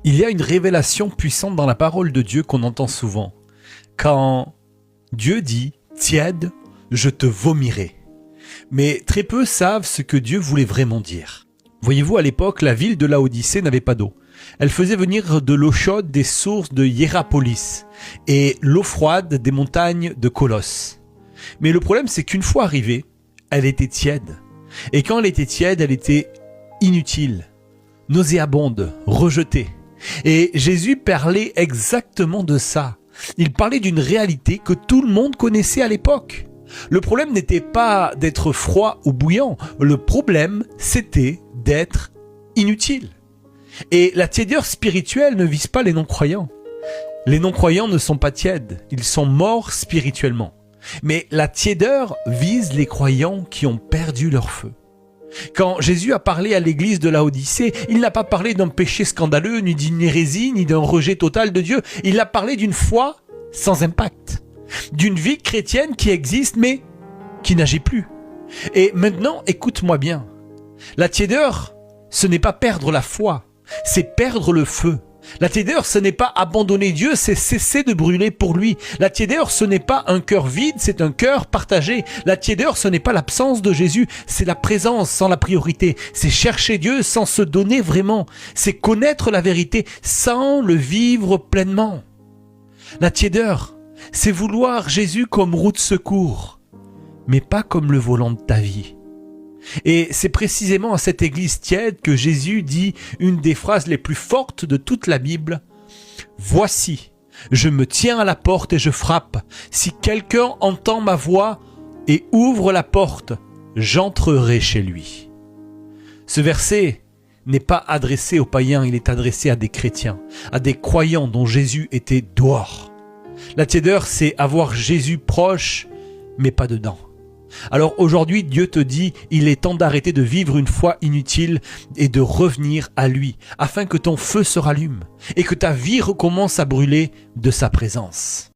Il y a une révélation puissante dans la parole de Dieu qu'on entend souvent. Quand Dieu dit « tiède, je te vomirai ». Mais très peu savent ce que Dieu voulait vraiment dire. Voyez-vous, à l'époque, la ville de Laodicée n'avait pas d'eau. Elle faisait venir de l'eau chaude des sources de Hiérapolis et l'eau froide des montagnes de Colosse. Mais le problème, c'est qu'une fois arrivée, elle était tiède. Et quand elle était tiède, elle était inutile, nauséabonde, rejetée. Et Jésus parlait exactement de ça. Il parlait d'une réalité que tout le monde connaissait à l'époque. Le problème n'était pas d'être froid ou bouillant. Le problème, c'était d'être inutile. Et la tiédeur spirituelle ne vise pas les non-croyants. Les non-croyants ne sont pas tièdes, ils sont morts spirituellement. Mais la tiédeur vise les croyants qui ont perdu leur feu. Quand Jésus a parlé à l'église de Laodicée, il n'a pas parlé d'un péché scandaleux, ni d'une hérésie, ni d'un rejet total de Dieu. Il a parlé d'une foi sans impact, d'une vie chrétienne qui existe mais qui n'agit plus. Et maintenant, écoute-moi bien. La tiédeur, ce n'est pas perdre la foi, c'est perdre le feu. La tiédeur, ce n'est pas abandonner Dieu, c'est cesser de brûler pour lui. La tiédeur, ce n'est pas un cœur vide, c'est un cœur partagé. La tiédeur, ce n'est pas l'absence de Jésus, c'est la présence sans la priorité. C'est chercher Dieu sans se donner vraiment. C'est connaître la vérité sans le vivre pleinement. La tiédeur, c'est vouloir Jésus comme roue de secours, mais pas comme le volant de ta vie. Et c'est précisément à cette église tiède que Jésus dit une des phrases les plus fortes de toute la Bible. « Voici, je me tiens à la porte et je frappe. Si quelqu'un entend ma voix et ouvre la porte, j'entrerai chez lui. » Ce verset n'est pas adressé aux païens, il est adressé à des chrétiens, à des croyants dont Jésus était dehors. La tiédeur, c'est avoir Jésus proche, mais pas dedans. Alors aujourd'hui, Dieu te dit, il est temps d'arrêter de vivre une foi inutile et de revenir à lui, afin que ton feu se rallume et que ta vie recommence à brûler de sa présence.